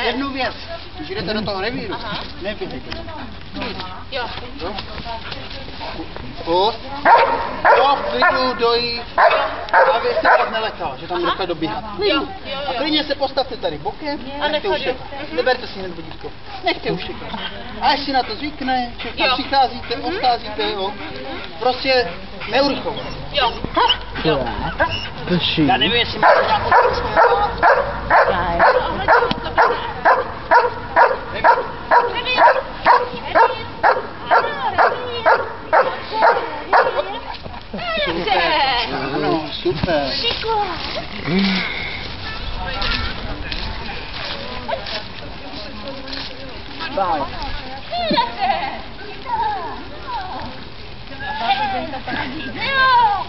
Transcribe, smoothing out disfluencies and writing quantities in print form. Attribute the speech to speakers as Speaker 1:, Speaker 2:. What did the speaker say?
Speaker 1: Jednu věc, když jdete do toho revíru, neběhejte.
Speaker 2: Jo.
Speaker 1: Jo, v klidu dojít, aby se tak nelekala, že tam nechá dobíhat. A klidně se postavte tady bokem a nechte ušekat. Neberte si hned vodítko, nechte ušekat. A až si na to zvykne, všechno přicházíte, odcházíte, jo. Prostě neurychlovat.
Speaker 2: Jo.
Speaker 1: Já nevím, jestli máte nějakou trošku Ano, super. Bye.
Speaker 2: Jo.